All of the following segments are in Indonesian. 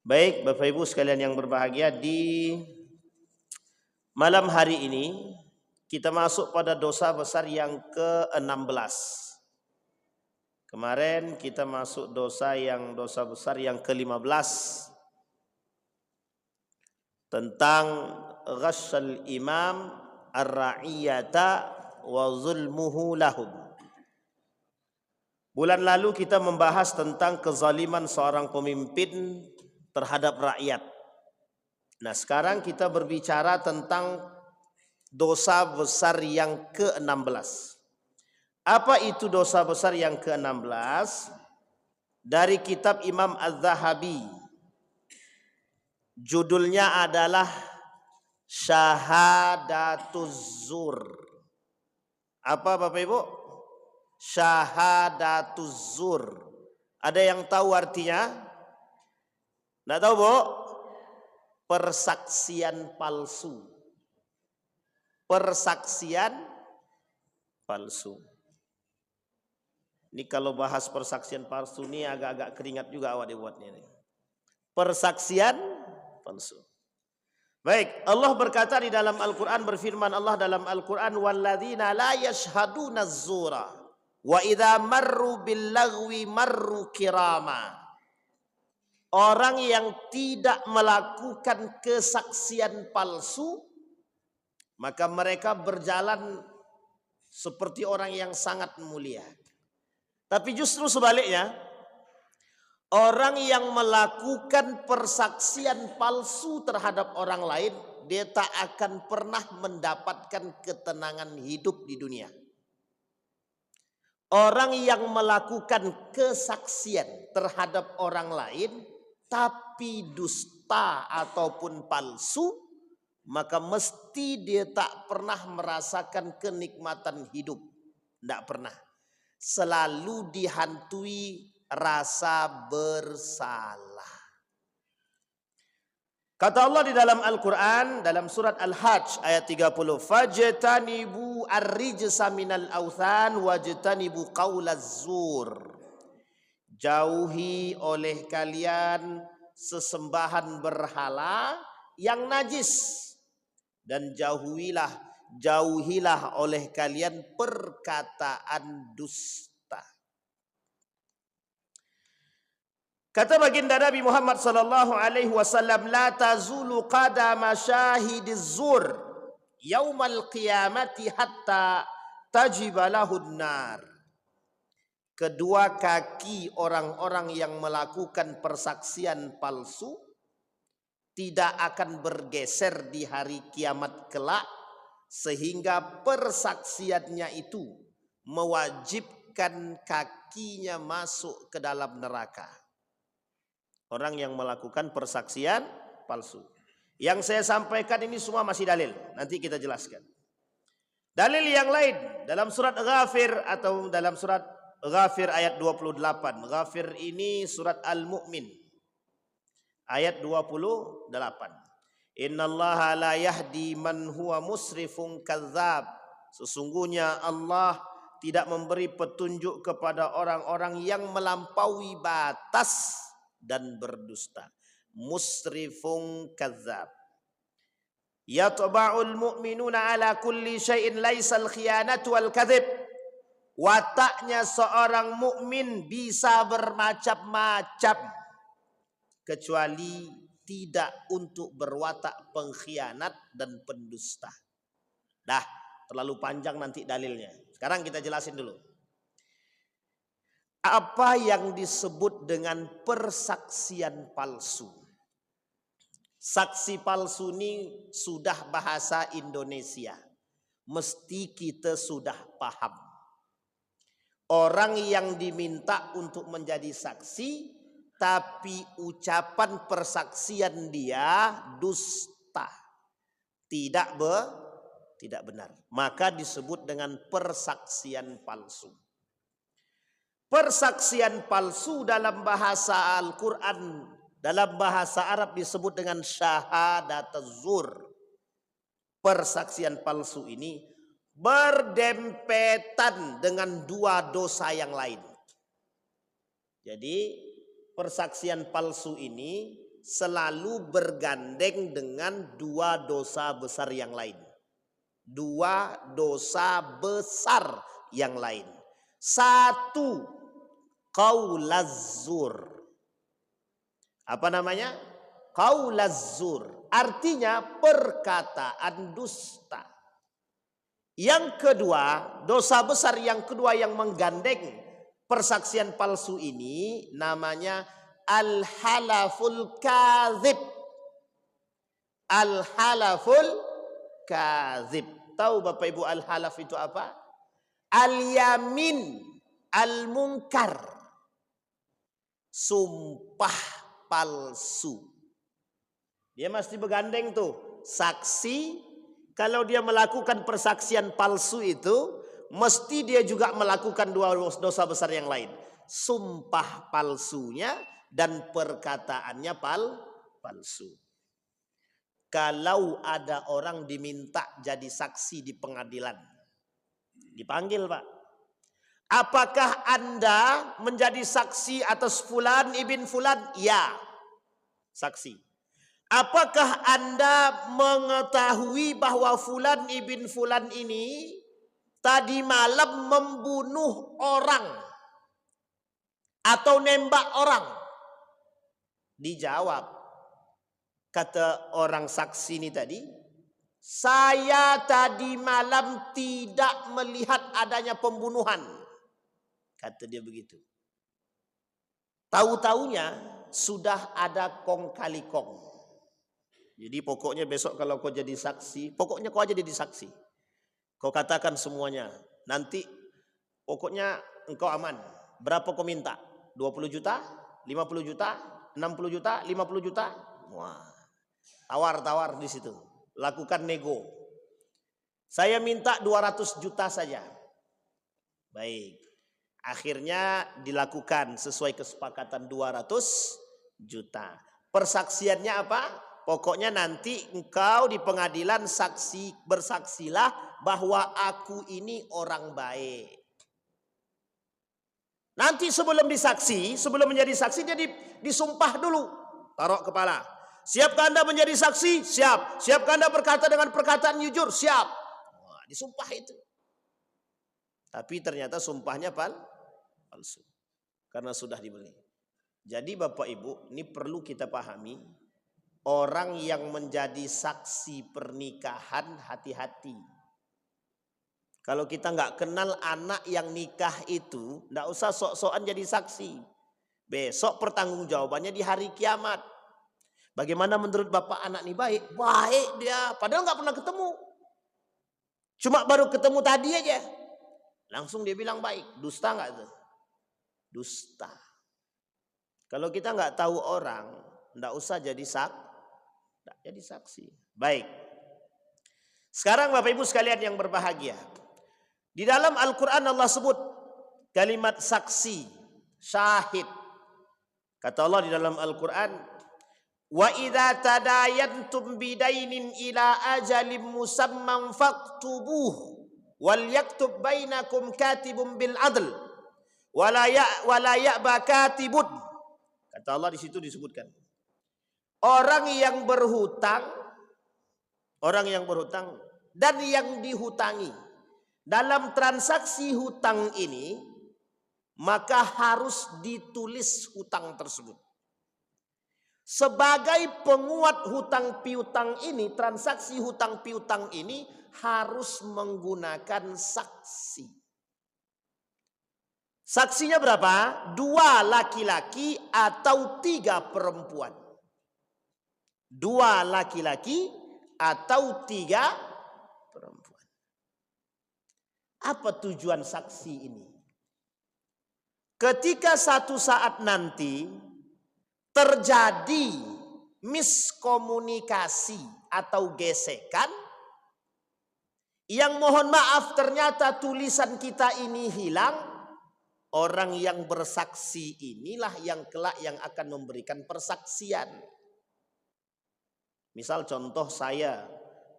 Baik, Bapak Ibu sekalian yang berbahagia, di malam hari ini kita masuk pada dosa besar yang ke-16. Kemarin kita masuk dosa besar yang ke-15 tentang ghasyal imam ar-ra'iyata wa zulmuhu lahum. Bulan lalu kita membahas tentang kezaliman seorang pemimpin terhadap rakyat. Nah, sekarang kita berbicara tentang dosa besar yang ke-16. Apa itu dosa besar yang ke-16? Dari kitab Imam Az-Zahabi. Judulnya adalah Syahadatuz Zur. Apa Bapak Ibu? Syahadatuz Zur. Ada yang tahu artinya? Nggak tahu, Bu? Persaksian palsu. Persaksian palsu. Ini kalau bahas persaksian palsu ini agak-agak keringat juga awak dibuatnya ini. Persaksian palsu. Baik, Allah berkata di dalam Al-Quran, berfirman Allah dalam Al-Quran, walladzina la yashhaduna az-zura wa idza marru bil lagwi marru kirama. Orang yang tidak melakukan kesaksian palsu, maka mereka berjalan seperti orang yang sangat mulia. Tapi justru sebaliknya, orang yang melakukan persaksian palsu terhadap orang lain, dia tak akan pernah mendapatkan ketenangan hidup di dunia. Orang yang melakukan kesaksian terhadap orang lain, tapi dusta ataupun palsu, maka mesti dia tak pernah merasakan kenikmatan hidup. Tidak pernah. Selalu dihantui rasa bersalah. Kata Allah di dalam Al-Quran, dalam surat Al-Hajj ayat 30. Fajtanibu ar-rijsa minal awthan wajtanibu qaulaz zur. Jauhi oleh kalian sesembahan berhala yang najis. Dan jauhilah oleh kalian perkataan dusta. Kata baginda Nabi Muhammad sallallahu alaihi wasallam, la tazulu qadama syahidiz zur yaumal qiyamati hatta tajiba lahun nar. Kedua kaki orang-orang yang melakukan persaksian palsu tidak akan bergeser di hari kiamat kelak, sehingga persaksiannya itu mewajibkan kakinya masuk ke dalam neraka. Orang yang melakukan persaksian palsu. Yang saya sampaikan ini semua masih dalil. Nanti kita jelaskan. Dalil yang lain dalam surat Ghafir atau dalam surat Ghafir ayat 28. Ghafir ini surat Al-Mu'min. Ayat 28. Innallaha la yahdi man huwa musrifun kadzab. Sesungguhnya Allah tidak memberi petunjuk kepada orang-orang yang melampaui batas dan berdusta. Musrifun kadzab. Yatba'ul mu'minuna ala kulli syai'in laisal khiyanatu wal kadzib. Wataknya seorang mukmin bisa bermacam-macam, kecuali tidak untuk berwatak pengkhianat dan pendusta. Dah, terlalu panjang nanti dalilnya. Sekarang kita jelasin dulu. Apa yang disebut dengan persaksian palsu? Saksi palsu ini sudah bahasa Indonesia. Mesti kita sudah paham. Orang yang diminta untuk menjadi saksi, tapi ucapan persaksian dia dusta, tidak benar, maka disebut dengan persaksian palsu. Persaksian palsu dalam bahasa Al-Quran, dalam bahasa Arab disebut dengan syahadatuz zur. Persaksian palsu ini berdempetan dengan dua dosa yang lain. Jadi persaksian palsu ini selalu bergandeng dengan dua dosa besar yang lain. Dua dosa besar yang lain. Satu, qaulaz zur. Apa namanya? Qaulaz zur. Artinya perkataan dusta. Yang kedua, dosa besar yang kedua yang menggandeng persaksian palsu ini namanya al-halaful kadzib. Al-halaful kadzib. Tahu Bapak Ibu al-halaf itu apa? Al-yamin al-munkar. Sumpah palsu. Dia mesti bergandeng tuh saksi. Kalau dia melakukan persaksian palsu itu, mesti dia juga melakukan dua dosa besar yang lain. Sumpah palsunya dan perkataannya palsu. Kalau ada orang diminta jadi saksi di pengadilan, dipanggil Pak. Apakah Anda menjadi saksi atas Fulan ibn Fulan? Ya, saksi. Apakah Anda mengetahui bahwa Fulan ibn Fulan ini tadi malam membunuh orang atau nembak orang? Dijawab, kata orang saksi ini tadi, saya tadi malam tidak melihat adanya pembunuhan. Kata dia begitu. Tahu-taunya sudah ada kong kali kong. Jadi pokoknya besok kalau kau jadi saksi, pokoknya kau aja jadi saksi. Kau katakan semuanya. Nanti pokoknya engkau aman. Berapa kau minta? 20 juta? 50 juta? 60 juta? 50 juta? Wah. Tawar-tawar di situ. Lakukan nego. Saya minta 200 juta saja. Baik. Akhirnya dilakukan sesuai kesepakatan 200 juta. Persaksiannya apa? Pokoknya nanti engkau di pengadilan bersaksilah bahwa aku ini orang baik. Nanti sebelum menjadi saksi dia disumpah dulu. Taruh kepala. Siapkah Anda menjadi saksi? Siap. Siapkah Anda berkata dengan perkataan jujur? Siap. Wah, disumpah itu. Tapi ternyata sumpahnya palsu. Karena sudah dibeli. Jadi Bapak Ibu, ini perlu kita pahami. Orang yang menjadi saksi pernikahan hati-hati. Kalau kita nggak kenal anak yang nikah itu, nggak usah sok-sokan jadi saksi. Besok pertanggungjawabannya di hari kiamat. Bagaimana menurut Bapak anak ini baik? Baik dia, padahal nggak pernah ketemu. Cuma baru ketemu tadi aja. Langsung dia bilang baik. Dusta nggak itu? Dusta. Kalau kita nggak tahu orang, nggak usah jadi saksi. Baik. Sekarang Bapak Ibu sekalian yang berbahagia. Di dalam Al-Quran Allah sebut kalimat saksi, syahid. Kata Allah di dalam Al-Quran, wa idza tadayantum bidainin ila ajalin musamman faktubuh wal yaktub bainakum katibun bil adl wala ya'ba katibun. Kata Allah di situ disebutkan orang yang berhutang dan yang dihutangi dalam transaksi hutang ini, maka harus ditulis hutang tersebut. Sebagai penguat hutang piutang ini, transaksi hutang piutang ini harus menggunakan saksi. Saksinya berapa? 2 laki-laki atau 3 perempuan. 2 laki-laki atau 3 perempuan. Apa tujuan saksi ini? Ketika satu saat nanti terjadi miskomunikasi atau gesekan, yang mohon maaf ternyata tulisan kita ini hilang, orang yang bersaksi inilah yang kelak yang akan memberikan persaksian. Misal contoh saya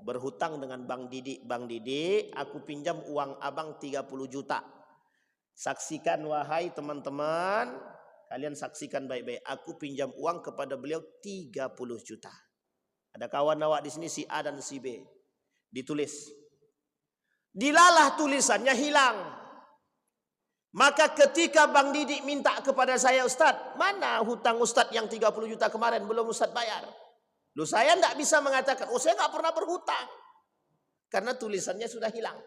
berhutang dengan Bang Didi. Bang Didi, aku pinjam uang abang 30 juta. Saksikan wahai teman-teman, Kalian saksikan baik-baik. Aku pinjam uang kepada beliau 30 juta. Ada kawan awak di sini si A dan si B. Ditulis. Dilalah tulisannya hilang. Maka ketika Bang Didik minta kepada saya, Ustadz, mana hutang Ustadz yang 30 juta kemarin belum Ustadz bayar? Loh, saya tidak bisa mengatakan, oh saya nggak pernah berhutang. Karena tulisannya sudah hilang.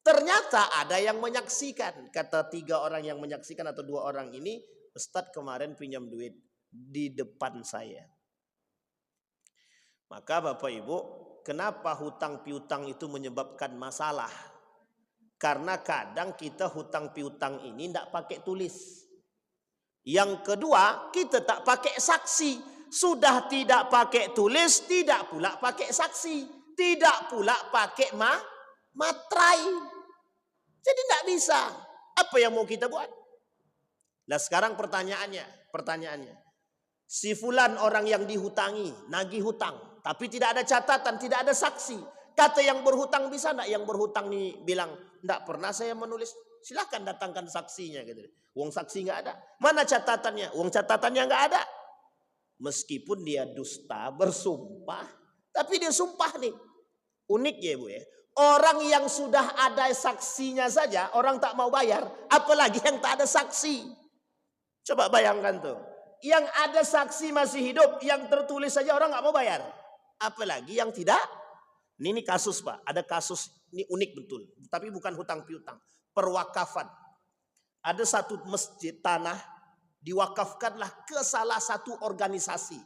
Ternyata ada yang menyaksikan. Kata 3 orang yang menyaksikan atau 2 orang ini, Ustadz kemarin pinjam duit di depan saya. Maka Bapak Ibu, kenapa hutang piutang itu menyebabkan masalah? Karena kadang kita hutang piutang ini tidak pakai tulis. Yang kedua, kita tak pakai saksi. Sudah tidak pakai tulis, tidak pula pakai saksi. Tidak pula pakai materai. Jadi tidak bisa. Apa yang mau kita buat? Nah sekarang pertanyaannya. Si fulan orang yang dihutangi, nagih hutang. Tapi tidak ada catatan, tidak ada saksi. Kata yang berhutang bisa enggak? Yang berhutang nih bilang, enggak pernah saya menulis. Silahkan datangkan saksinya. Gitu. Uang saksi enggak ada. Mana catatannya? Uang catatannya enggak ada. Meskipun dia dusta, bersumpah. Tapi dia sumpah nih. Unik ya Ibu ya. Orang yang sudah ada saksinya saja, orang tak mau bayar. Apalagi yang tak ada saksi. Coba bayangkan tuh. Yang ada saksi masih hidup, yang tertulis saja orang nggak mau bayar. Apalagi yang tidak. Ini kasus Pak, ada kasus ini unik betul. Tapi bukan hutang piutang, perwakafan. Ada satu masjid tanah diwakafkanlah ke salah satu organisasi.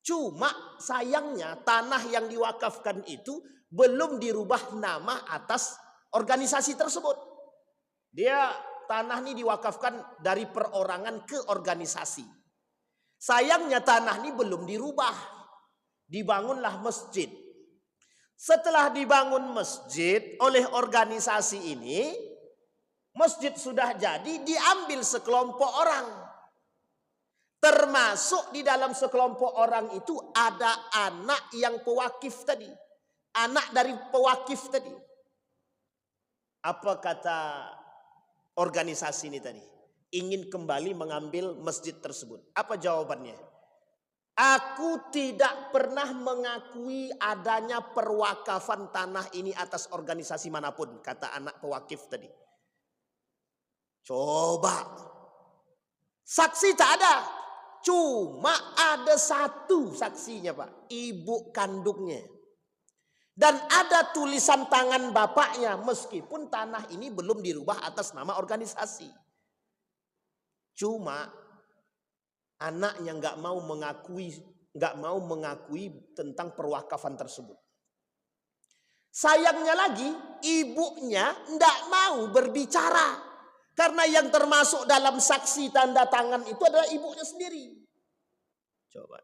Cuma sayangnya tanah yang diwakafkan itu belum dirubah nama atas organisasi tersebut. Dia tanah ini diwakafkan dari perorangan ke organisasi. Sayangnya tanah ini belum dirubah. Dibangunlah masjid. Setelah dibangun masjid oleh organisasi ini, masjid sudah jadi diambil sekelompok orang. Termasuk di dalam sekelompok orang itu ada anak yang pewakif tadi. Anak dari pewakif tadi. Apa kata organisasi ini tadi? Ingin kembali mengambil masjid tersebut. Apa jawabannya? Aku tidak pernah mengakui adanya perwakafan tanah ini atas organisasi manapun. Kata anak pewakif tadi. Coba. Saksi tak ada. Cuma ada satu saksinya Pak. Ibu kandungnya. Dan ada tulisan tangan bapaknya. Meskipun tanah ini belum dirubah atas nama organisasi. Cuma anaknya nggak mau mengakui tentang perwakafan tersebut. Sayangnya lagi ibunya nggak mau berbicara karena yang termasuk dalam saksi tanda tangan itu adalah ibunya sendiri. Coba,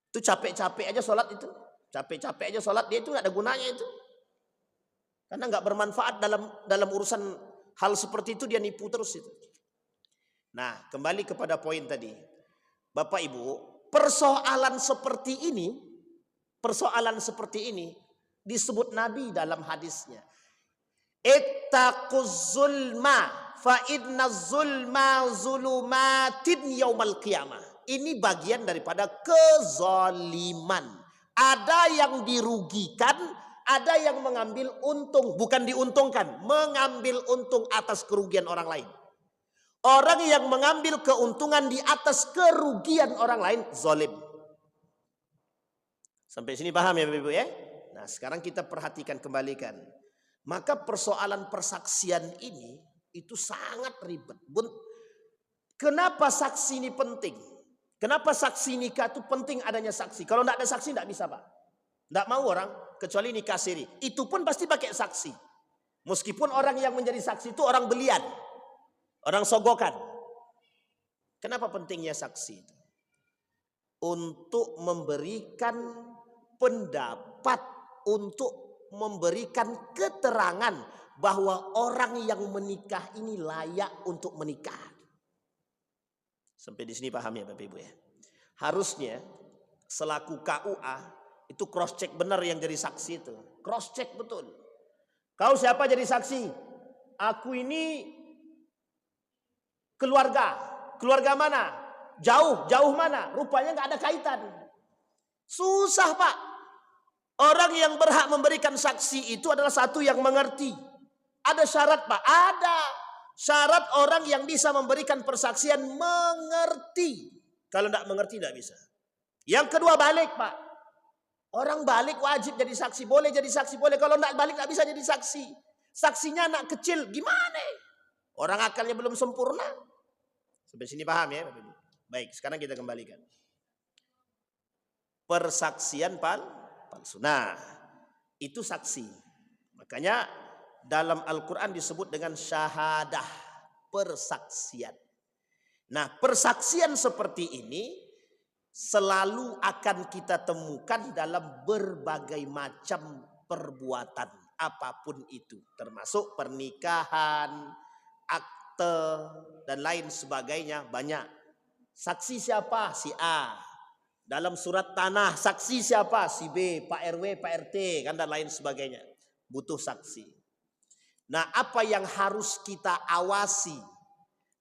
itu capek-capek aja sholat itu, capek-capek aja sholat dia itu nggak ada gunanya itu, karena nggak bermanfaat dalam urusan hal seperti itu dia nipu terus itu. Nah, kembali kepada poin tadi. Bapak Ibu, persoalan seperti ini disebut Nabi dalam hadisnya. Ittaquz zulma fa inna zulma zulumatin yaumal qiyamah. Ini bagian daripada kezaliman. Ada yang dirugikan, ada yang mengambil untung, bukan diuntungkan, mengambil untung atas kerugian orang lain. Orang yang mengambil keuntungan di atas kerugian orang lain, zalim. Sampai sini paham ya Bapak Ibu ya? Nah sekarang kita perhatikan kembalikan. Maka persoalan persaksian ini itu sangat ribet. Kenapa saksi ini penting? Kenapa saksi nikah itu penting adanya saksi? Kalau tidak ada saksi tidak bisa Pak. Tidak mau orang kecuali nikah siri. Itu pun pasti pakai saksi. Meskipun orang yang menjadi saksi itu orang belian. Orang sogokan. Kenapa pentingnya saksi itu? Untuk memberikan pendapat, untuk memberikan keterangan bahwa orang yang menikah ini layak untuk menikah. Sampai di sini paham ya Bapak Ibu ya? Harusnya selaku KUA itu cross check benar yang jadi saksi itu. Cross check betul. Kau siapa jadi saksi? Aku ini keluarga. Keluarga mana? Jauh mana? Rupanya nggak ada kaitan. Susah Pak. Orang yang berhak memberikan saksi itu adalah satu yang mengerti. Ada syarat Pak? Ada. Syarat orang yang bisa memberikan persaksian mengerti. Kalau tidak mengerti tidak bisa. Yang kedua balik Pak. Orang balik wajib jadi saksi. Boleh jadi saksi, boleh. Kalau tidak balik tidak bisa jadi saksi. Saksinya anak kecil, gimana? Orang akalnya belum sempurna. Sampai sini paham ya? Baik, sekarang kita kembalikan. Persaksian palsu. Nah, itu saksi. Makanya dalam Al-Quran disebut dengan syahadah, persaksian. Nah, persaksian seperti ini selalu akan kita temukan dalam berbagai macam perbuatan. Apapun itu, termasuk pernikahan, akte, dan lain sebagainya banyak. Saksi siapa? Si A. Dalam surat tanah, saksi siapa? Si B, Pak RW, Pak RT, kan, dan lain sebagainya. Butuh saksi. Nah, apa yang harus kita awasi?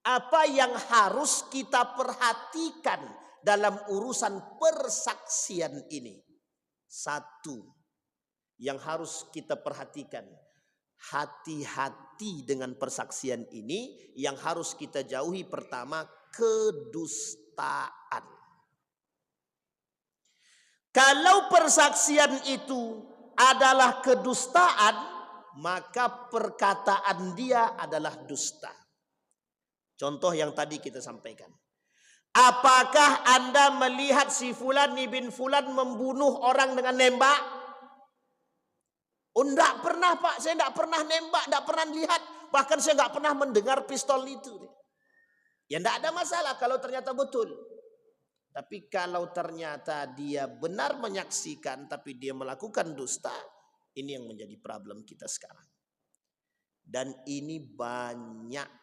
Apa yang harus kita perhatikan dalam urusan persaksian ini? Satu yang harus kita perhatikan, hati-hati dengan persaksian ini. Yang harus kita jauhi pertama, kedustaan. Kalau persaksian itu adalah kedustaan, maka perkataan dia adalah dusta. Contoh yang tadi kita sampaikan. Apakah Anda melihat si Fulan bin Fulan membunuh orang dengan nembak? Oh, enggak pernah Pak, saya enggak pernah nembak, enggak pernah lihat. Bahkan saya enggak pernah mendengar pistol itu. Ya enggak ada masalah kalau ternyata betul. Tapi kalau ternyata dia benar menyaksikan tapi dia melakukan dusta, ini yang menjadi problem kita sekarang. Dan ini banyak.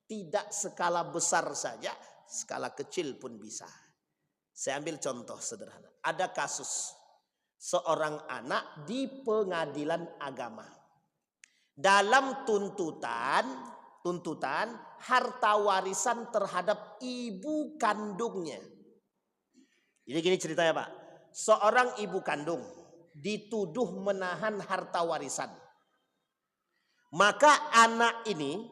Tidak skala besar saja, skala kecil pun bisa. Saya ambil contoh sederhana. Ada kasus seorang anak di pengadilan agama. Dalam tuntutan harta warisan terhadap ibu kandungnya. Jadi gini ceritanya Pak. Seorang ibu kandung dituduh menahan harta warisan. Maka anak ini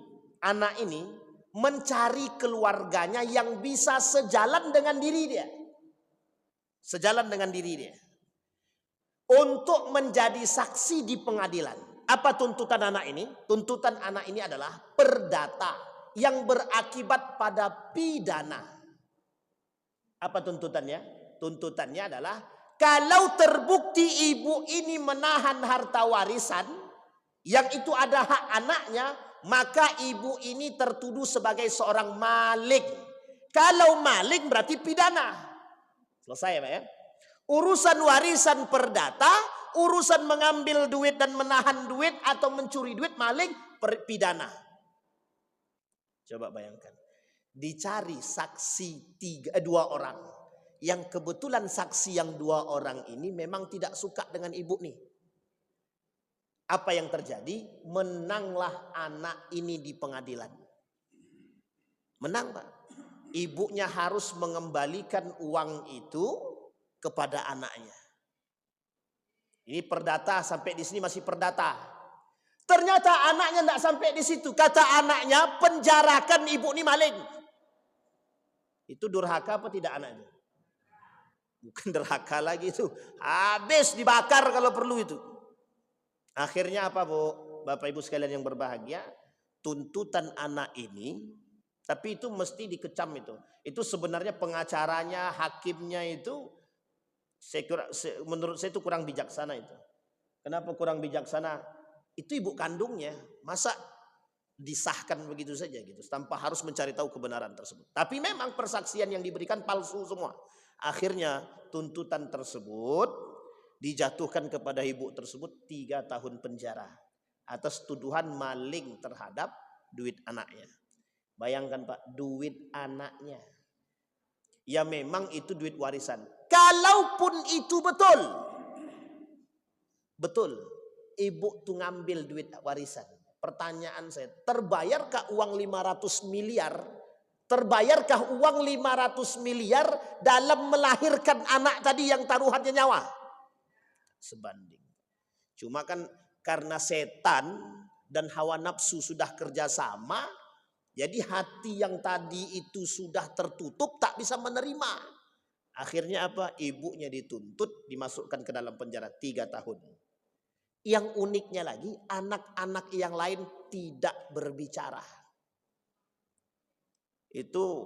mencari keluarganya yang bisa sejalan dengan diri dia. Sejalan dengan diri dia. Untuk menjadi saksi di pengadilan. Apa tuntutan anak ini? Tuntutan anak ini adalah perdata yang berakibat pada pidana. Apa tuntutannya? Tuntutannya adalah kalau terbukti ibu ini menahan harta warisan yang itu ada hak anaknya, maka ibu ini tertuduh sebagai seorang maling. Kalau maling berarti pidana. Selesai ya Pak ya? Urusan warisan perdata, urusan mengambil duit dan menahan duit atau mencuri duit, maling, pidana. Coba bayangkan. Dicari saksi dua orang. Yang kebetulan saksi yang dua orang ini memang tidak suka dengan ibu nih. Apa yang terjadi? Menanglah anak ini di pengadilan. Menang Pak. Ibunya harus mengembalikan uang itu kepada anaknya. Ini perdata, sampai di sini masih perdata. Ternyata anaknya tidak sampai di situ. Kata anaknya, penjarakan ibu ini maling. Itu durhaka apa tidak anaknya? Bukan durhaka lagi itu. Habis dibakar kalau perlu itu. Akhirnya apa Bu? Bapak Ibu sekalian yang berbahagia. Tuntutan anak ini, tapi itu mesti dikecam itu. Itu sebenarnya pengacaranya, hakimnya itu, menurut saya itu kurang bijaksana itu. Kenapa kurang bijaksana? Itu ibu kandungnya, masa disahkan begitu saja gitu, tanpa harus mencari tahu kebenaran tersebut. Tapi memang persaksian yang diberikan palsu semua. Akhirnya tuntutan tersebut dijatuhkan kepada ibu tersebut 3 tahun penjara atas tuduhan maling terhadap duit anaknya. Bayangkan Pak, duit anaknya. Ya memang itu duit warisan. Kalaupun itu betul. Betul. Ibu tuh ngambil duit warisan. Pertanyaan saya, terbayarkah uang 500 miliar Terbayarkah uang 500 miliar dalam melahirkan anak tadi yang taruhannya nyawa? Sebanding. Cuma kan karena setan dan hawa nafsu sudah kerjasama, jadi hati yang tadi itu sudah tertutup, tak bisa menerima. Akhirnya apa? Ibunya dituntut, dimasukkan ke dalam penjara 3 tahun. Yang uniknya lagi, anak-anak yang lain tidak berbicara. Itu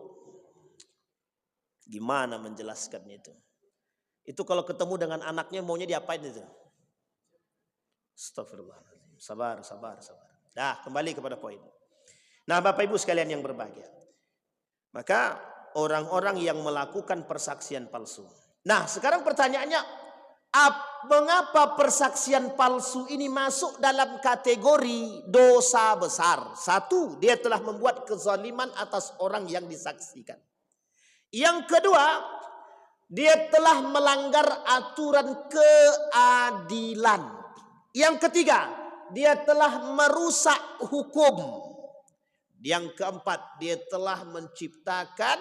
gimana menjelaskannya itu? Itu kalau ketemu dengan anaknya maunya diapain itu? Astagfirullahaladzim. Sabar. Nah, kembali kepada poin. Nah, Bapak Ibu sekalian yang berbahagia. Maka orang-orang yang melakukan persaksian palsu. Nah, sekarang pertanyaannya, mengapa persaksian palsu ini masuk dalam kategori dosa besar? Satu, dia telah membuat kezaliman atas orang yang disaksikan. Yang kedua, dia telah melanggar aturan keadilan. Yang ketiga, dia telah merusak hukum. Yang keempat, dia telah menciptakan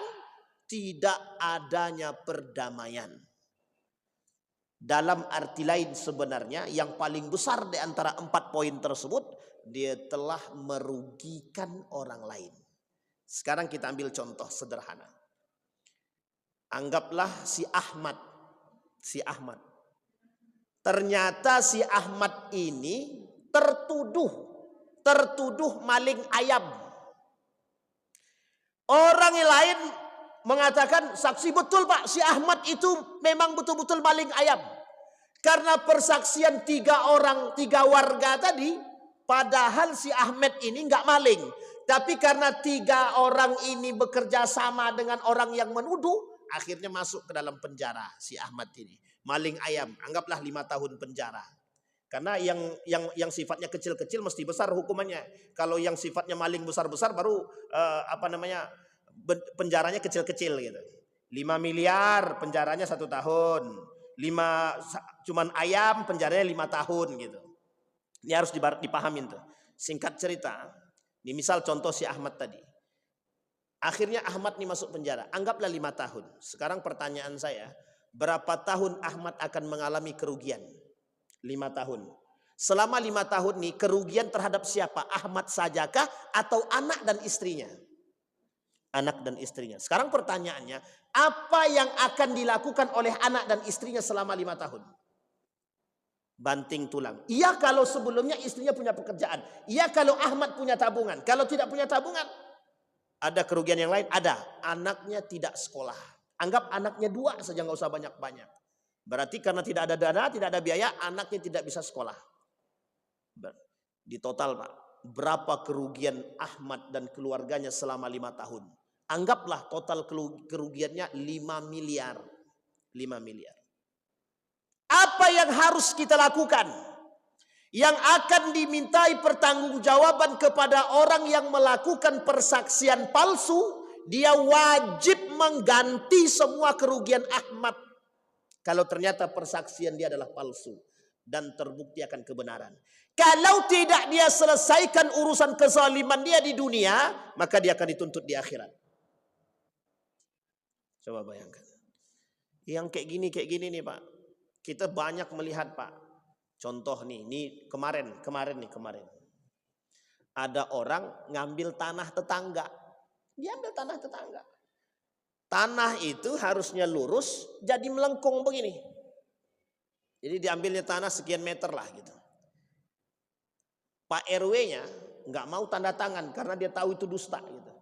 tidak adanya perdamaian. Dalam arti lain sebenarnya yang paling besar di antara 4 poin tersebut, dia telah merugikan orang lain. Sekarang kita ambil contoh sederhana. Anggaplah si Ahmad. Ternyata si Ahmad ini tertuduh maling ayam. Orang yang lain mengatakan, saksi betul Pak, si Ahmad itu memang betul-betul maling ayam. Karena persaksian 3 warga tadi, padahal si Ahmad ini nggak maling. Tapi karena 3 orang ini bekerja sama dengan orang yang menuduh, akhirnya masuk ke dalam penjara si Ahmad ini. Maling ayam, anggaplah 5 tahun penjara. Karena yang sifatnya kecil-kecil mesti besar hukumannya. Kalau yang sifatnya maling besar-besar baru penjaranya kecil-kecil gitu. 5 miliar penjaranya 1 tahun. 5 cuman ayam penjaranya 5 tahun gitu. Ini harus dipahamin tuh. Singkat cerita, ini misal contoh si Ahmad tadi. Akhirnya Ahmad nih masuk penjara, anggaplah 5 tahun. Sekarang pertanyaan saya, berapa tahun Ahmad akan mengalami kerugian? 5 tahun. Selama 5 tahun nih kerugian terhadap siapa? Ahmad sajakah atau anak dan istrinya? Anak dan istrinya. Sekarang pertanyaannya, apa yang akan dilakukan oleh anak dan istrinya selama 5 tahun? Banting tulang. Iya kalau sebelumnya istrinya punya pekerjaan. Iya kalau Ahmad punya tabungan. Kalau tidak punya tabungan, ada kerugian yang lain? Ada. Anaknya tidak sekolah. Anggap anaknya 2 saja, nggak usah banyak-banyak. Berarti karena tidak ada dana, tidak ada biaya, anaknya tidak bisa sekolah. Di total Pak, berapa kerugian Ahmad dan keluarganya selama 5 tahun? Anggaplah total kerugiannya 5 miliar. 5 miliar. Apa yang harus kita lakukan? Yang akan dimintai pertanggungjawaban kepada orang yang melakukan persaksian palsu, dia wajib mengganti semua kerugian Ahmad. Kalau ternyata persaksian dia adalah palsu dan terbukti akan kebenaran. Kalau tidak dia selesaikan urusan kezaliman dia di dunia, maka dia akan dituntut di akhirat. Coba bayangkan. Yang kayak gini nih Pak. Kita banyak melihat Pak. Contoh nih kemarin. Ada orang ngambil tanah tetangga. Dia ambil tanah tetangga. Tanah itu harusnya lurus, jadi melengkung begini. Jadi diambilnya tanah sekian meter lah gitu. Pak RW-nya nggak mau tanda tangan karena dia tahu itu dusta gitu.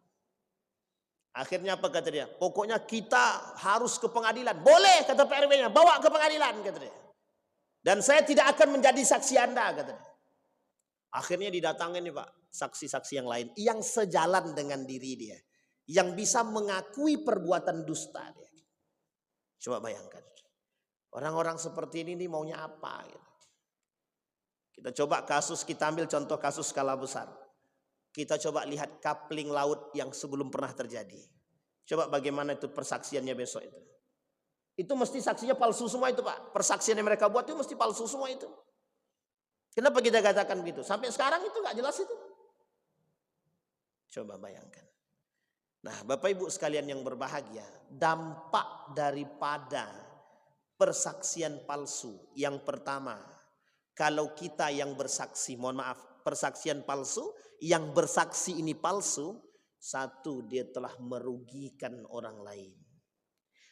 Akhirnya apa kata dia? Pokoknya kita harus ke pengadilan. Boleh kata Pak RW-nya, bawa ke pengadilan kata dia. Dan saya tidak akan menjadi saksi Anda kata dia. Akhirnya didatangin nih Pak, saksi-saksi yang lain yang sejalan dengan diri dia, yang bisa mengakui perbuatan dusta dia. Coba bayangkan. Orang-orang seperti ini nih maunya apa gitu. Kita coba kita ambil contoh kasus skala besar. Kita coba lihat coupling laut yang sebelum pernah terjadi. Coba bagaimana itu persaksiannya besok itu. Itu mesti saksinya palsu semua itu Pak. Persaksian yang mereka buat itu mesti palsu semua itu. Kenapa kita katakan begitu? Sampai sekarang itu nggak jelas itu. Coba bayangkan. Nah, Bapak Ibu sekalian yang berbahagia, dampak daripada persaksian palsu yang pertama, kalau kita yang bersaksi, mohon maaf, persaksian palsu, yang bersaksi ini palsu, satu, dia telah merugikan orang lain.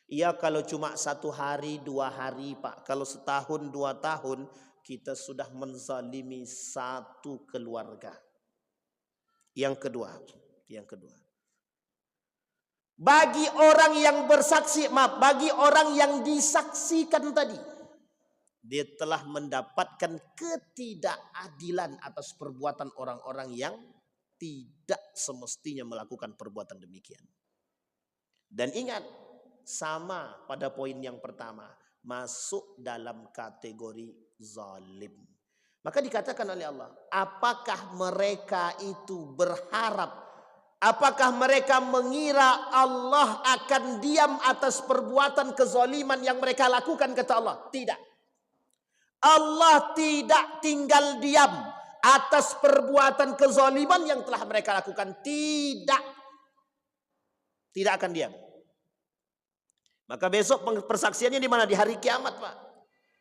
Ya kalau cuma 1 hari 2 hari Pak, kalau setahun 2 tahun kita sudah menzalimi satu keluarga. Yang kedua, bagi orang yang bersaksi, maaf, bagi orang yang disaksikan tadi, dia telah mendapatkan ketidakadilan atas perbuatan orang-orang yang tidak semestinya melakukan perbuatan demikian. Dan ingat, sama pada poin yang pertama, masuk dalam kategori zalim. Maka dikatakan oleh Allah, apakah mereka itu berharap, apakah mereka mengira Allah akan diam atas perbuatan kezaliman yang mereka lakukan, kata Allah? Tidak. Allah tidak tinggal diam atas perbuatan kezaliman yang telah mereka lakukan. Tidak akan diam. Maka besok persaksiannya di mana? Di hari kiamat, Pak.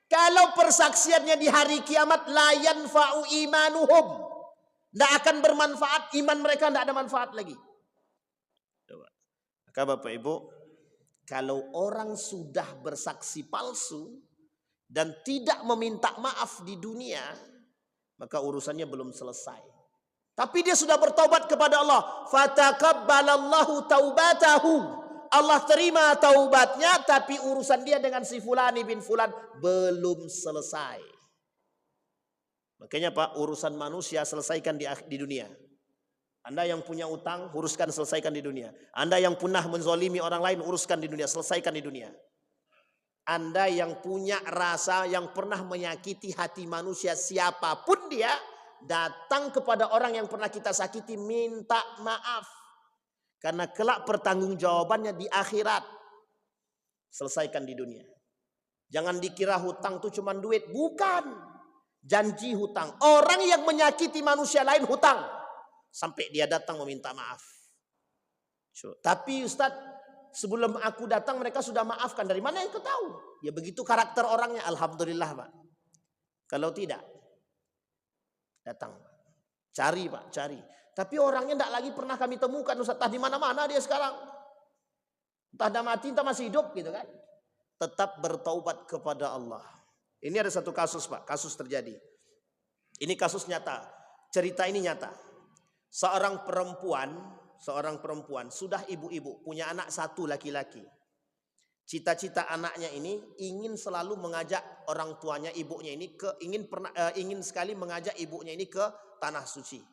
Kalau persaksiannya di hari kiamat, la yanfa'u imanuhum, tidak akan bermanfaat, iman mereka tidak ada manfaat lagi. Maka Bapak Ibu, kalau orang sudah bersaksi palsu dan tidak meminta maaf di dunia, maka urusannya belum selesai. Tapi dia sudah bertaubat kepada Allah, fataqabbalallahu taubatahu, Allah terima taubatnya, tapi urusan dia dengan si fulani bin fulan belum selesai. Makanya Pak, urusan manusia selesaikan di dunia. Anda yang punya utang, uruskan, selesaikan di dunia. Anda yang pernah menzalimi orang lain, uruskan di dunia, selesaikan di dunia. Anda yang punya rasa, yang pernah menyakiti hati manusia siapapun dia, datang kepada orang yang pernah kita sakiti, minta maaf. Karena kelak pertanggungjawabannya di akhirat. Selesaikan di dunia. Jangan dikira hutang itu cuma duit. Bukan. Janji hutang. Orang yang menyakiti manusia lain hutang. Sampai dia datang meminta maaf. Tapi Ustadz, sebelum aku datang mereka sudah maafkan. Dari mana yang kau tahu? Ya begitu karakter orangnya. Alhamdulillah Pak. Kalau tidak, datang. Cari Pak, cari. Tapi orangnya tidak lagi pernah kami temukan, Ustaz. Entah di mana-mana dia sekarang. Entah dah mati, entah masih hidup gitu kan. Tetap bertaubat kepada Allah. Ini ada satu kasus Pak, kasus terjadi. Ini kasus nyata. Cerita ini nyata. Seorang perempuan sudah ibu-ibu, punya anak 1 laki-laki. Cita-cita anaknya ini ingin selalu mengajak orang tuanya, ibunya ini ingin sekali mengajak ibunya ini ke tanah suci.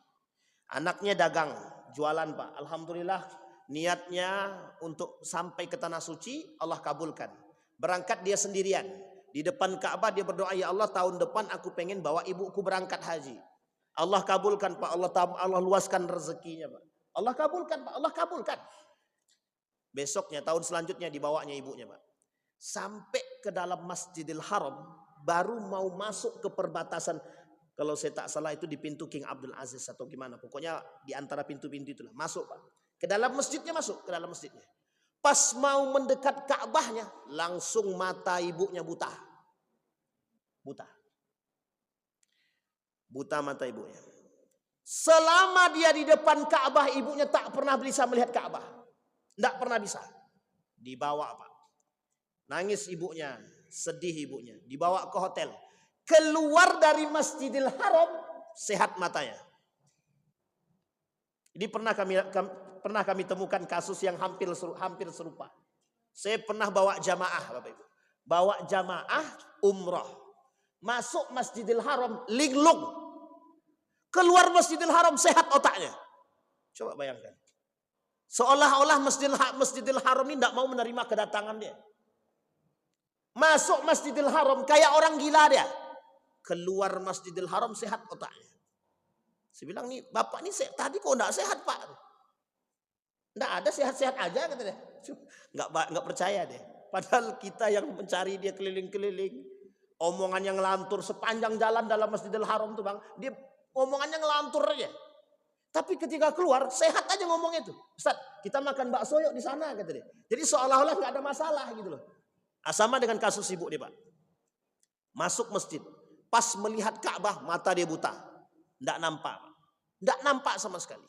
Anaknya dagang, jualan Pak. Alhamdulillah niatnya untuk sampai ke tanah suci Allah kabulkan. Berangkat dia sendirian. Di depan Ka'bah dia berdoa, ya Allah tahun depan aku pengen bawa ibuku berangkat haji. Allah kabulkan Pak. Allah luaskan rezekinya Pak. Allah kabulkan Pak. Allah kabulkan. Besoknya tahun selanjutnya dibawanya ibunya Pak. Sampai ke dalam Masjidil Haram, baru mau masuk ke perbatasan. Kalau saya tak salah itu di pintu King Abdul Aziz atau gimana. Pokoknya di antara pintu-pintu itulah. Masuk Pak. Ke dalam masjidnya masuk. Ke dalam masjidnya. Pas mau mendekat Ka'bahnya. Langsung mata ibunya buta. Buta mata ibunya. Selama dia di depan Ka'bah, ibunya tak pernah bisa melihat Ka'bah. Tidak pernah bisa. Dibawa Pak. Nangis ibunya. Sedih ibunya. Dibawa ke hotel. Keluar dari Masjidil Haram, sehat matanya. Ini pernah kami temukan kasus yang hampir serupa. Saya pernah bawa jamaah, Bapak Ibu. Bawa jamaah umrah. Masuk Masjidil Haram, linglung. Keluar Masjidil Haram, sehat otaknya. Coba bayangkan. Seolah-olah Masjidil Haram ini tidak mau menerima kedatangan dia. Masuk Masjidil Haram, kayak orang gila dia. Keluar Masjidil Haram sehat otaknya. Saya bilang nih, bapak nih tadi kok enggak sehat Pak? Enggak ada, sehat-sehat aja kata dia. Enggak percaya deh. Padahal kita yang mencari dia keliling-keliling. Omongannya ngelantur sepanjang jalan dalam Masjidil Haram tuh Bang. Dia omongannya ngelantur aja. Tapi ketika keluar, sehat aja ngomongnya tuh. Ustaz, kita makan bakso yuk di sana, kata dia. Jadi seolah-olah nggak ada masalah gitu loh. Sama dengan kasus ibu nih Pak. Masuk masjid, pas melihat Ka'bah, mata dia buta. Nggak nampak. Nggak nampak sama sekali.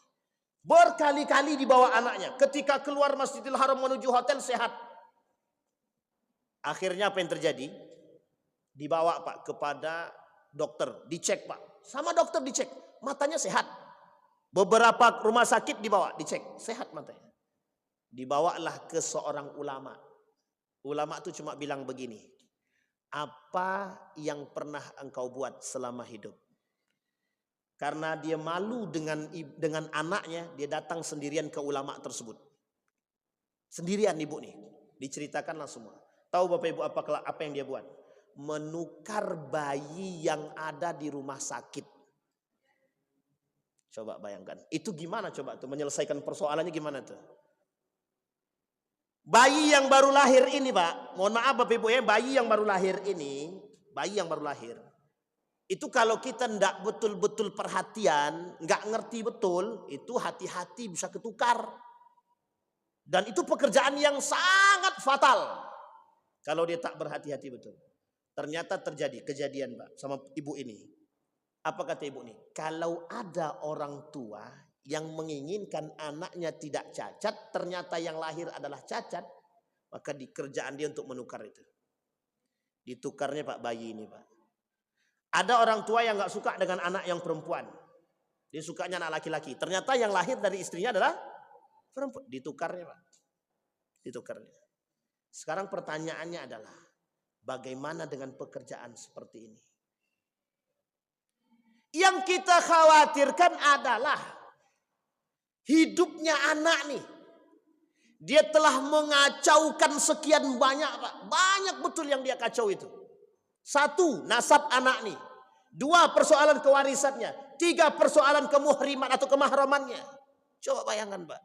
Berkali-kali dibawa anaknya. Ketika keluar Masjidil Haram menuju hotel, sehat. Akhirnya apa yang terjadi? Dibawa Pak kepada dokter, dicek Pak. Sama dokter dicek, matanya sehat. Beberapa rumah sakit dibawa, dicek, sehat matanya. Dibawalah ke seorang ulama. Ulama itu cuma bilang begini, apa yang pernah engkau buat selama hidup? Karena dia malu dengan anaknya, dia datang sendirian ke ulama tersebut. Sendirian ibu nih, diceritakanlah semua. Tahu Bapak Ibu apa yang dia buat? Menukar bayi yang ada di rumah sakit. Coba bayangkan, itu gimana coba tuh menyelesaikan persoalannya gimana tuh? Bayi yang baru lahir ini Pak, mohon maaf Bapak Ibu ya, bayi yang baru lahir ini, itu kalau kita ndak betul-betul perhatian, nggak ngerti betul, itu hati-hati bisa ketukar. Dan itu pekerjaan yang sangat fatal kalau dia tak berhati-hati betul. Ternyata terjadi kejadian Pak sama ibu ini. Apa kata ibu nih? Kalau ada orang tua yang menginginkan anaknya tidak cacat, ternyata yang lahir adalah cacat, maka kerjaan dia untuk menukar itu. Ditukarnya Pak bayi ini Pak. Ada orang tua yang nggak suka dengan anak yang perempuan. Dia sukanya anak laki-laki. Ternyata yang lahir dari istrinya adalah perempuan. Ditukarnya Pak. Ditukarnya. Sekarang pertanyaannya adalah, bagaimana dengan pekerjaan seperti ini? Yang kita khawatirkan adalah hidupnya anak nih. Dia telah mengacaukan sekian banyak Pak. Banyak betul yang dia kacau itu. 1, nasab anak nih. 2, persoalan kewarisannya. 3, persoalan kemuhriman atau kemahramannya. Coba bayangkan Pak.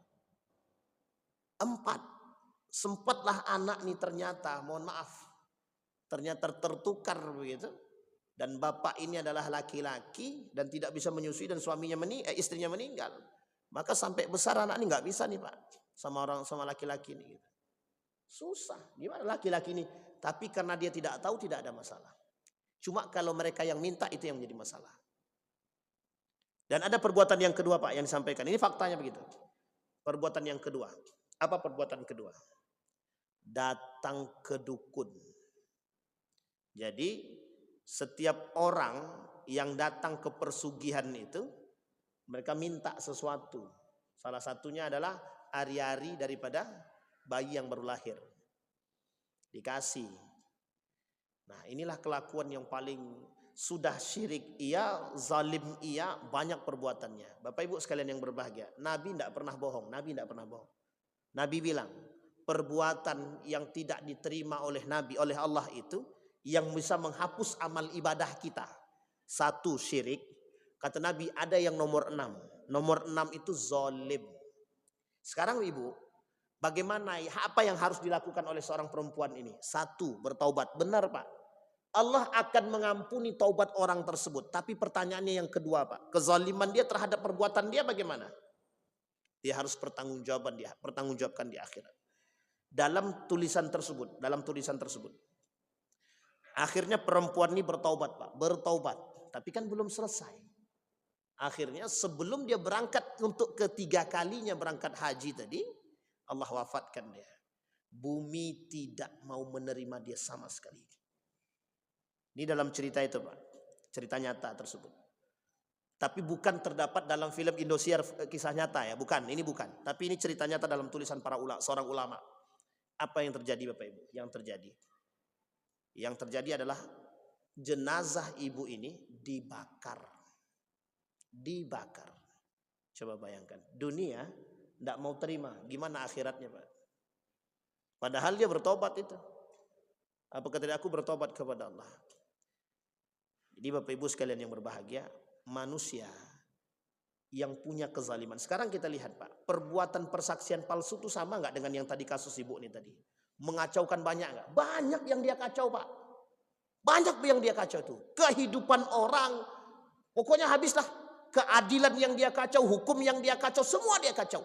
4, sempatlah anak nih ternyata, mohon maaf, ternyata tertukar begitu. Dan bapak ini adalah laki-laki dan tidak bisa menyusui dan istrinya meninggal. Maka sampai besar anak ini nggak bisa nih Pak sama laki-laki ini. Susah. Gimana laki-laki ini? Tapi karena dia tidak tahu tidak ada masalah. Cuma kalau mereka yang minta itu yang menjadi masalah. Dan ada perbuatan yang kedua Pak yang disampaikan. Ini faktanya begitu. Perbuatan yang kedua. Apa perbuatan kedua? Datang ke dukun. Jadi setiap orang yang datang ke persugihan itu, mereka minta sesuatu. Salah satunya adalah ari-ari daripada bayi yang baru lahir. Dikasih. Nah inilah kelakuan yang paling sudah syirik iya, zalim iya, banyak perbuatannya. Bapak Ibu sekalian yang berbahagia, Nabi tidak pernah bohong. Nabi bilang, perbuatan yang tidak diterima oleh Nabi, oleh Allah itu, yang bisa menghapus amal ibadah kita. 1, syirik. Kata Nabi ada yang nomor 6. Nomor 6 itu zalim. Sekarang Ibu, bagaimana, apa yang harus dilakukan oleh seorang perempuan ini? 1, bertaubat. Benar Pak. Allah akan mengampuni taubat orang tersebut. Tapi pertanyaannya yang kedua Pak. Kezaliman dia terhadap perbuatan dia bagaimana? Dia harus pertanggungjawabkan di akhirat. Dalam tulisan tersebut. Akhirnya perempuan ini bertaubat Pak. Tapi kan belum selesai. Akhirnya sebelum dia berangkat untuk ketiga kalinya berangkat haji tadi, Allah wafatkan dia. Bumi tidak mau menerima dia sama sekali. Ini dalam cerita itu Pak. Cerita nyata tersebut. Tapi bukan terdapat dalam film Indosiar kisah nyata ya. Bukan, ini bukan. Tapi ini cerita nyata dalam tulisan seorang ulama. Apa yang terjadi Bapak Ibu? Yang terjadi adalah jenazah ibu ini dibakar. Coba bayangkan. Dunia tidak mau terima. Gimana akhiratnya Pak? Padahal dia bertobat itu. Apa kata dia? Aku bertobat kepada Allah. Jadi Bapak Ibu sekalian yang berbahagia, manusia yang punya kezaliman. Sekarang kita lihat Pak, perbuatan persaksian palsu itu sama nggak dengan yang tadi kasus ibu ini tadi? Mengacaukan banyak nggak? Banyak yang dia kacau Pak. Banyak yang dia kacau itu. Kehidupan orang, pokoknya habislah. keadilan yang dia kacau, hukum yang dia kacau, semua dia kacau.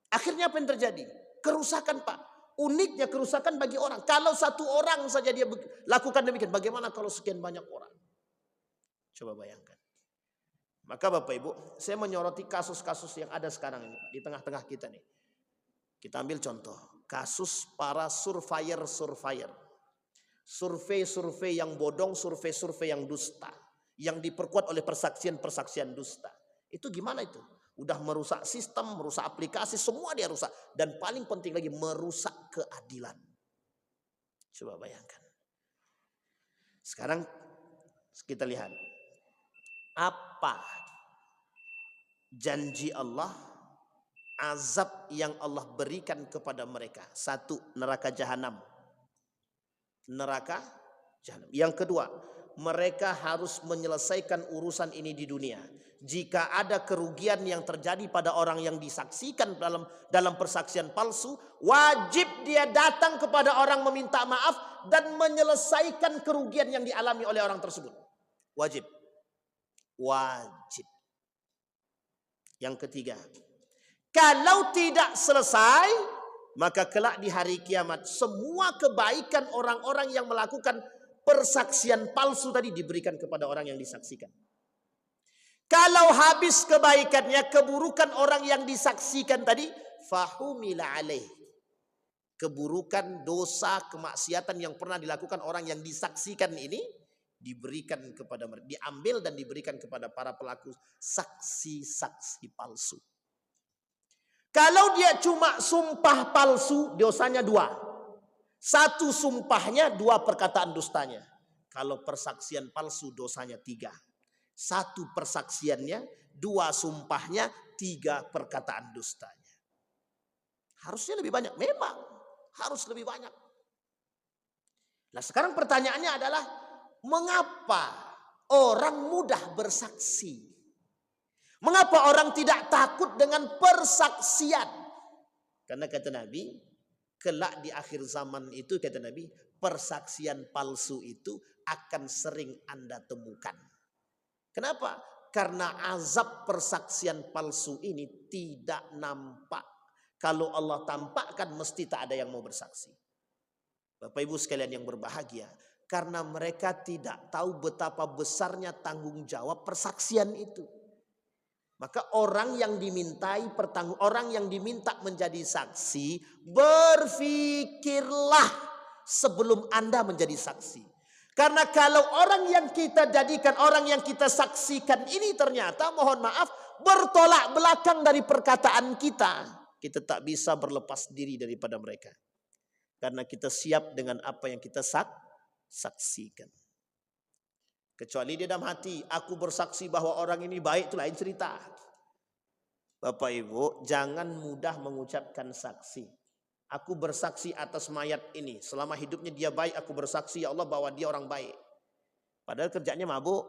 Akhirnya apa yang terjadi? Kerusakan, Pak. Uniknya kerusakan bagi orang. Kalau satu orang saja dia lakukan demikian, bagaimana kalau sekian banyak orang? Coba bayangkan. Maka Bapak Ibu, saya menyoroti kasus-kasus yang ada sekarang ini di tengah-tengah kita nih. Kita ambil contoh, kasus para surveyor. Survei-survei yang bodong, survei-survei yang dusta. Yang diperkuat oleh persaksian-persaksian dusta. Itu gimana itu? Udah merusak sistem, merusak aplikasi, semua dia rusak. Dan paling penting lagi, merusak keadilan. Coba bayangkan. Sekarang kita lihat. Apa janji Allah, azab yang Allah berikan kepada mereka? Satu, neraka jahanam. Neraka jahanam. Yang kedua, mereka harus menyelesaikan urusan ini di dunia. Jika ada kerugian yang terjadi pada orang yang disaksikan dalam persaksian palsu, wajib dia datang kepada orang meminta maaf dan menyelesaikan kerugian yang dialami oleh orang tersebut. Wajib. Wajib. Yang ketiga, kalau tidak selesai, maka kelak di hari kiamat semua kebaikan orang-orang yang melakukan persaksian palsu tadi diberikan kepada orang yang disaksikan. Kalau habis kebaikannya, keburukan orang yang disaksikan tadi, fahumila alaih. Keburukan, dosa, kemaksiatan yang pernah dilakukan orang yang disaksikan ini diberikan kepada mereka, diambil dan diberikan kepada para pelaku saksi-saksi palsu. Kalau dia cuma sumpah palsu, dosanya 2. 1 sumpahnya, 2 perkataan dustanya. Kalau persaksian palsu, dosanya 3. 1 persaksiannya, 2 sumpahnya, 3 perkataan dustanya. Harusnya lebih banyak, memang harus lebih banyak. Nah sekarang pertanyaannya adalah, mengapa orang mudah bersaksi? Mengapa orang tidak takut dengan persaksian? Karena kata Nabi, kelak di akhir zaman itu, kata Nabi, persaksian palsu itu akan sering Anda temukan. Kenapa? Karena azab persaksian palsu ini tidak nampak. Kalau Allah tampakkan, mesti tak ada yang mau bersaksi. Bapak Ibu sekalian yang berbahagia, karena mereka tidak tahu betapa besarnya tanggung jawab persaksian itu. Maka orang yang diminta menjadi saksi, berfikirlah sebelum Anda menjadi saksi. Karena kalau orang yang kita jadikan, orang yang kita saksikan ini ternyata, mohon maaf, bertolak belakang dari perkataan kita, kita tak bisa berlepas diri daripada mereka. Karena kita siap dengan apa yang kita saksikan. Kecuali di dalam hati, aku bersaksi bahwa orang ini baik, itu lain cerita. Bapak Ibu, jangan mudah mengucapkan saksi. Aku bersaksi atas mayat ini, selama hidupnya dia baik, aku bersaksi ya Allah bahwa dia orang baik. Padahal kerjaannya mabuk,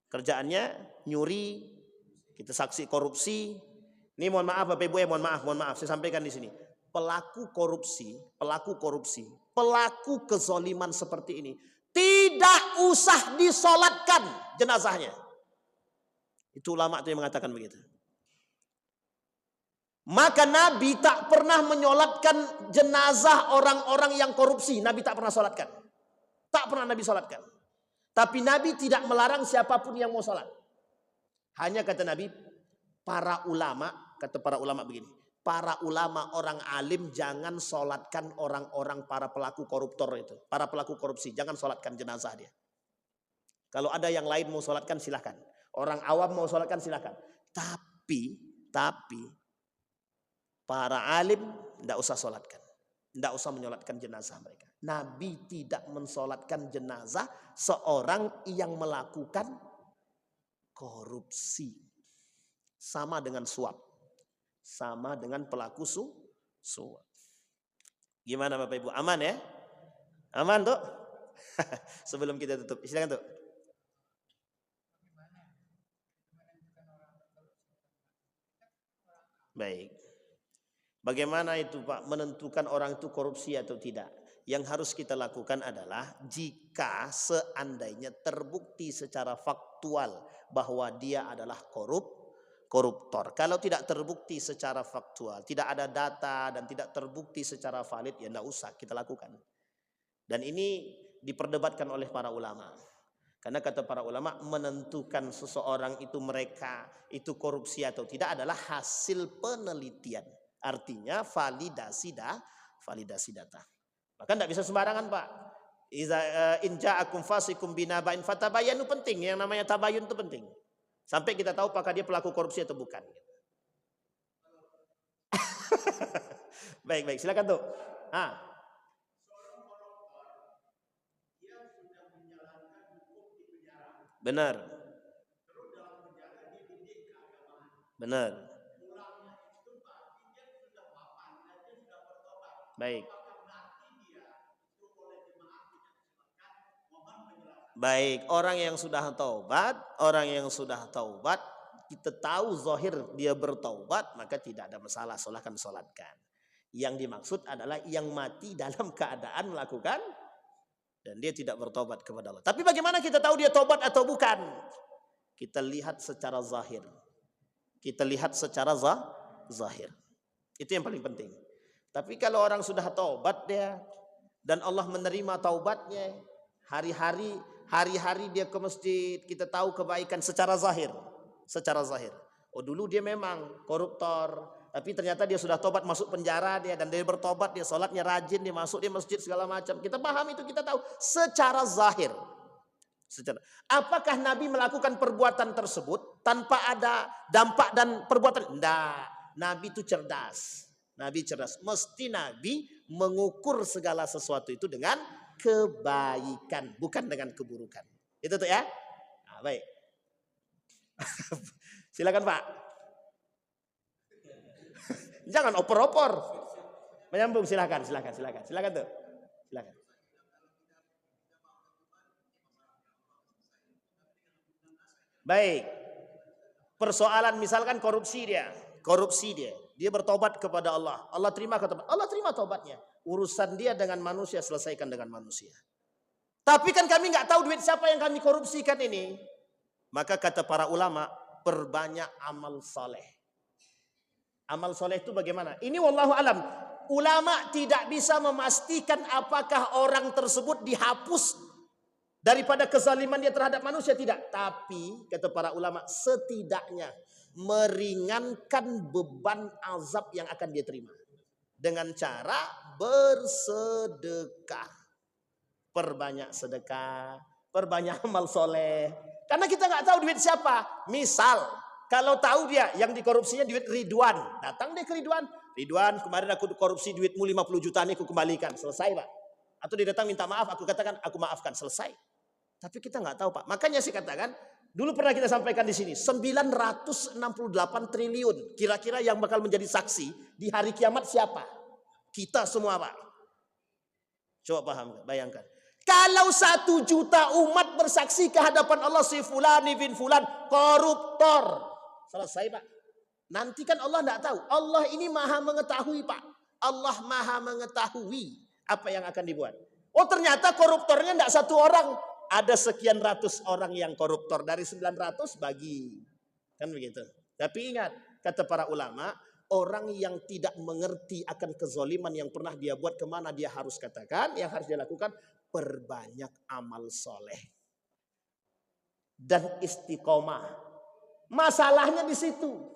kerjaannya nyuri, kita saksi korupsi. Ini mohon maaf Bapak Ibu ya, mohon maaf, saya sampaikan di sini. Pelaku korupsi, pelaku kezoliman seperti ini, tidak usah disolatkan jenazahnya. Itu ulama itu yang mengatakan begitu. Maka Nabi tak pernah menyolatkan jenazah orang-orang yang korupsi. Nabi tak pernah solatkan. Tak pernah Nabi solatkan. Tapi Nabi tidak melarang siapapun yang mau solat. Hanya kata Nabi, para ulama, kata para ulama begini. Para ulama orang alim jangan solatkan orang-orang para pelaku koruptor itu. Para pelaku korupsi, jangan solatkan jenazah dia. Kalau ada yang lain mau solatkan silahkan. Orang awam mau solatkan silahkan. Tapi para alim tidak usah solatkan. Tidak usah menyolatkan jenazah mereka. Nabi tidak mensolatkan jenazah seorang yang melakukan korupsi. Sama dengan suap. Sama dengan pelaku suap. Gimana Bapak Ibu? Aman ya? Aman tuh? Sebelum kita tutup, silakan tuh. Baik. Bagaimana itu Pak menentukan orang itu korupsi atau tidak? Yang harus kita lakukan adalah jika seandainya terbukti secara faktual bahwa dia adalah koruptor. Kalau tidak terbukti secara faktual, tidak ada data dan tidak terbukti secara valid, ya tidak usah kita lakukan. Dan ini diperdebatkan oleh para ulama. Karena kata para ulama, menentukan seseorang itu mereka itu korupsi atau tidak adalah hasil penelitian. Artinya validasi data. Maka tidak bisa sembarangan, Pak. In ja'akum fasikum binaba'in fatabayanu, penting. Yang namanya tabayun itu penting. Sampai kita tahu apakah dia pelaku korupsi atau bukan. Baik, silakan tuh. Benar. Baik. Baik, orang yang sudah taubat, kita tahu zahir dia bertaubat, maka tidak ada masalah, solatkan. Yang dimaksud adalah yang mati dalam keadaan melakukan dan dia tidak bertobat kepada Allah. Tapi bagaimana kita tahu dia tobat atau bukan? Kita lihat secara zahir. Zahir. Itu yang paling penting. Tapi kalau orang sudah taubat dia dan Allah menerima taubatnya, hari-hari dia ke masjid, kita tahu kebaikan secara zahir. Oh, dulu dia memang koruptor, tapi ternyata dia sudah tobat, masuk penjara dia, dan dia bertobat, dia sholatnya rajin, dia masuk di masjid segala macam. Kita paham itu, kita tahu secara zahir. Apakah Nabi melakukan perbuatan tersebut tanpa ada dampak dan perbuatan? Tidak. Nabi itu cerdas. Mesti Nabi mengukur segala sesuatu itu dengan kebaikan, bukan dengan keburukan. Itu tuh ya. Nah, baik. Silakan Pak. Jangan opor-opor. Menyambung, silakan tuh. Silakan. Baik. Persoalan misalkan korupsi dia. Dia bertobat kepada Allah. Allah terima tobatnya. Urusan dia dengan manusia, selesaikan dengan manusia. Tapi kan kami nggak tahu duit siapa yang kami korupsikan ini. Maka kata para ulama, perbanyak amal soleh. Amal soleh itu bagaimana? Ini wallahu alam. Ulama tidak bisa memastikan apakah orang tersebut dihapus daripada kezaliman dia terhadap manusia, tidak. Tapi kata para ulama, setidaknya meringankan beban azab yang akan dia terima dengan cara bersedekah. Perbanyak sedekah, perbanyak amal soleh. Karena kita nggak tahu duit siapa. Misal, kalau tahu dia yang dikorupsinya duit Ridwan, datang deh ke Ridwan. Ridwan, kemarin aku korupsi duitmu 50 juta nih, aku kembalikan. Selesai, Pak. Atau dia datang minta maaf, aku katakan aku maafkan, selesai. Tapi kita nggak tahu, Pak. Makanya saya katakan, dulu pernah kita sampaikan di sini, 968 triliun kira-kira yang bakal menjadi saksi di hari kiamat siapa? Kita semua, Pak. Coba paham, bayangkan. Kalau 1 juta umat bersaksi ke hadapan Allah, si fulan bin fulan koruptor, selesai, Pak. Nanti kan Allah tidak tahu. Allah ini maha mengetahui, Pak. Allah maha mengetahui apa yang akan dibuat. Oh, ternyata koruptornya tidak 1 orang. Ada sekian ratus orang yang koruptor. Dari 900 bagi. Kan begitu. Tapi ingat, kata para ulama, orang yang tidak mengerti akan kezoliman yang pernah dia buat, kemana dia harus katakan, yang harus dia lakukan, perbanyak amal soleh. Dan istiqomah. Masalahnya di situ.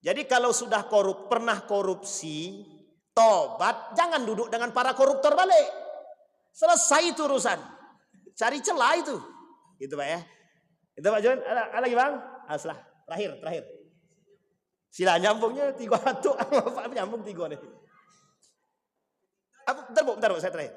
Jadi kalau sudah pernah korupsi, tobat, jangan duduk dengan para koruptor balik. Selesai itu urusan. Cari celah itu. Gitu Pak ya. Itu Pak John. Ada lagi Bang? Aslah. Terakhir. Sila nyambungnya 3 hantu. Pak nyambung 3 nih. Bentar Bu, saya terakhir.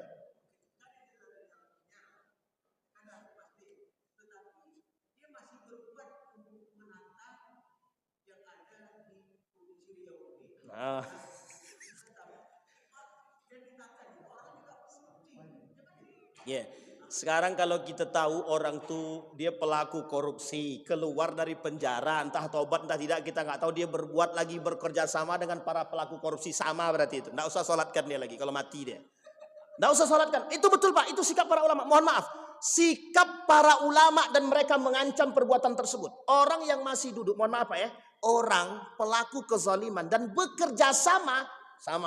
Ya, sekarang kalau kita tahu orang tuh dia pelaku korupsi, keluar dari penjara, entah tobat entah tidak, kita nggak tahu, dia berbuat lagi, bekerja sama dengan para pelaku korupsi, sama berarti itu. Nggak usah sholatkan dia lagi kalau mati dia. Tidak usah sholatkan. Itu betul Pak, itu sikap para ulama. Mohon maaf. Sikap para ulama dan mereka mengancam perbuatan tersebut. Orang yang masih duduk, mohon maaf Pak ya. Orang pelaku kezaliman dan bekerja sama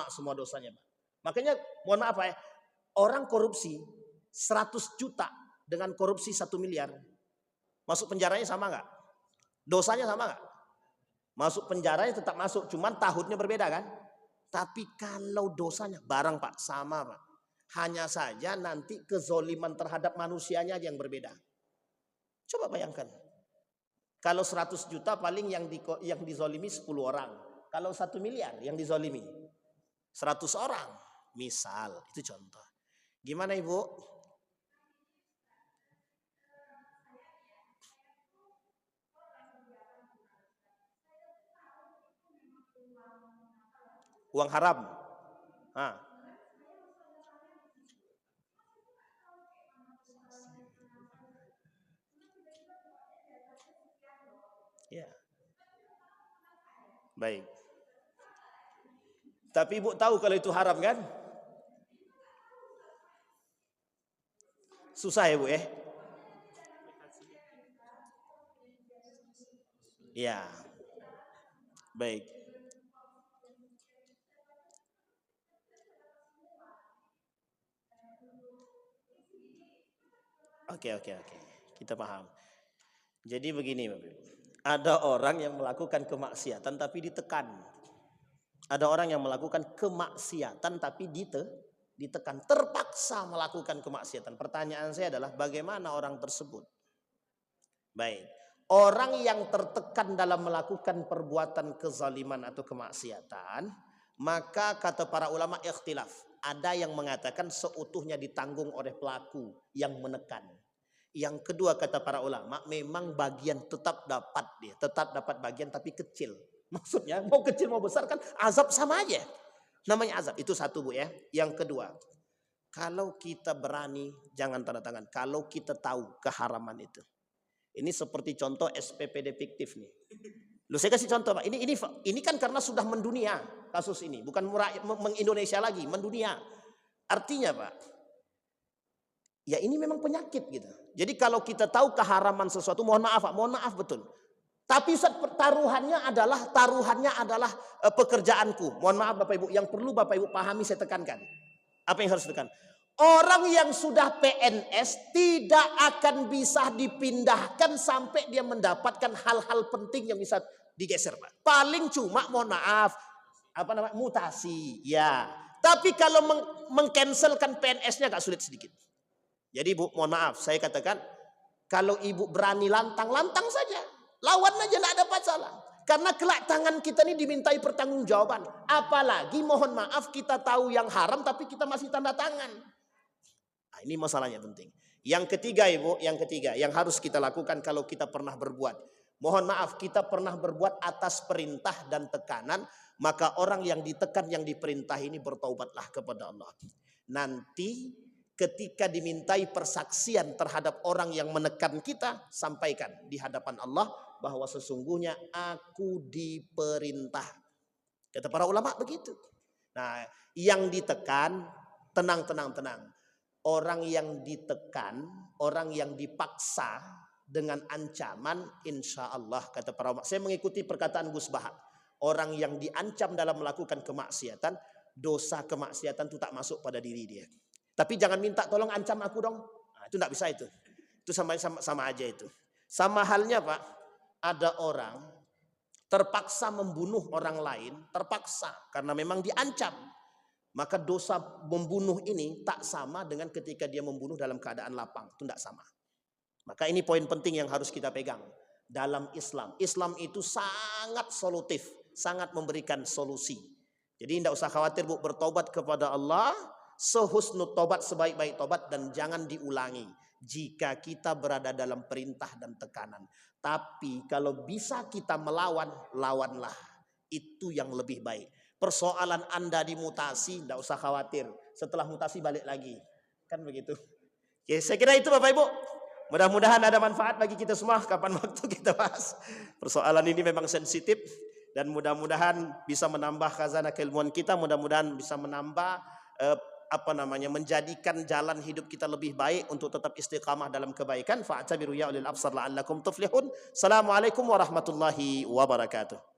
semua dosanya Pak. Makanya mohon maaf Pak ya. Orang korupsi 100 juta dengan korupsi 1 miliar. Masuk penjaranya sama nggak? Dosanya sama nggak? Masuk penjaranya tetap masuk, cuman tahunnya berbeda kan? Tapi kalau dosanya barang Pak sama Pak. Hanya saja nanti kezoliman terhadap manusianya yang berbeda. Coba bayangkan. Kalau 100 juta paling yang dizolimi 10 orang. Kalau 1 miliar yang dizolimi 100 orang. Misal, itu contoh. Gimana Ibu? Uang haram. Ya. Baik. Tapi Ibu tahu kalau itu haram kan? Susah ya Bu ya? Ya. Baik. Oke. Kita paham. Jadi begini Bapak Ibu. Ada orang yang melakukan kemaksiatan tapi ditekan. Ada orang yang melakukan kemaksiatan tapi ditekan. Terpaksa melakukan kemaksiatan. Pertanyaan saya adalah bagaimana orang tersebut? Baik. Orang yang tertekan dalam melakukan perbuatan kezaliman atau kemaksiatan, maka kata para ulama ikhtilaf. Ada yang mengatakan seutuhnya ditanggung oleh pelaku yang menekan. Yang kedua kata para ulama, memang bagian tetap dapat bagian tapi kecil. Maksudnya mau kecil mau besar kan azab sama aja. Namanya azab. Itu satu Bu ya. Yang kedua, kalau kita berani jangan tanda tangan. Kalau kita tahu keharaman itu. Ini seperti contoh SPPD fiktif nih. Loh saya kasih contoh Pak. Ini kan karena sudah mendunia kasus ini, bukan meng-Indonesia lagi, mendunia. Artinya Pak, ya ini memang penyakit gitu. Jadi kalau kita tahu keharaman sesuatu, mohon maaf betul. Tapi taruhannya adalah pekerjaanku. Mohon maaf Bapak Ibu, yang perlu Bapak Ibu pahami saya tekankan. Apa yang harus tekan? Orang yang sudah PNS tidak akan bisa dipindahkan sampai dia mendapatkan hal-hal penting yang bisa digeser Pak. Paling cuma mohon maaf, mutasi. Ya. Tapi kalau mengcancelkan PNS-nya agak sulit sedikit. Jadi Bu, mohon maaf, saya katakan kalau Ibu berani lantang saja. Lawan aja tidak ada masalah. Karena kelak tangan kita ini dimintai pertanggungjawaban. Apalagi mohon maaf kita tahu yang haram tapi kita masih tanda tangan. Nah, ini masalahnya penting. Yang ketiga Ibu, yang harus kita lakukan kalau kita pernah berbuat. Mohon maaf kita pernah berbuat atas perintah dan tekanan. Maka orang yang ditekan yang diperintah ini bertaubatlah kepada Allah. Nanti ketika dimintai persaksian terhadap orang yang menekan kita, sampaikan di hadapan Allah bahwa sesungguhnya aku diperintah. Kata para ulama begitu. Nah, yang ditekan tenang. Orang yang ditekan, orang yang dipaksa dengan ancaman, insya Allah kata para ulama. Saya mengikuti perkataan Gus Bahak. Orang yang diancam dalam melakukan kemaksiatan, dosa kemaksiatan itu tak masuk pada diri dia. Tapi jangan minta tolong ancam aku dong. Nah, itu enggak bisa itu. Itu sama aja itu. Sama halnya Pak, ada orang terpaksa membunuh orang lain, terpaksa karena memang diancam. Maka dosa membunuh ini tak sama dengan ketika dia membunuh dalam keadaan lapang. Itu enggak sama. Maka ini poin penting yang harus kita pegang. Dalam Islam. Islam itu sangat solutif. Sangat memberikan solusi. Jadi tidak usah khawatir Bu, bertobat kepada Allah. Sehusnul tobat, sebaik-baik tobat, dan jangan diulangi jika kita berada dalam perintah dan tekanan. Tapi kalau bisa kita melawan, lawanlah. Itu yang lebih baik. Persoalan Anda dimutasi, tidak usah khawatir. Setelah mutasi balik lagi. Kan begitu. Oke, saya kira itu Bapak Ibu. Mudah-mudahan ada manfaat bagi kita semua. Kapan waktu kita bahas. Persoalan ini memang sensitif. Dan mudah-mudahan bisa menambah khazanah keilmuan kita. Mudah-mudahan bisa menambah menjadikan jalan hidup kita lebih baik untuk tetap istiqamah dalam kebaikan. Fa'tabiru ya ulil absar la'allakum tuflihun. Assalamualaikum warahmatullahi wabarakatuh.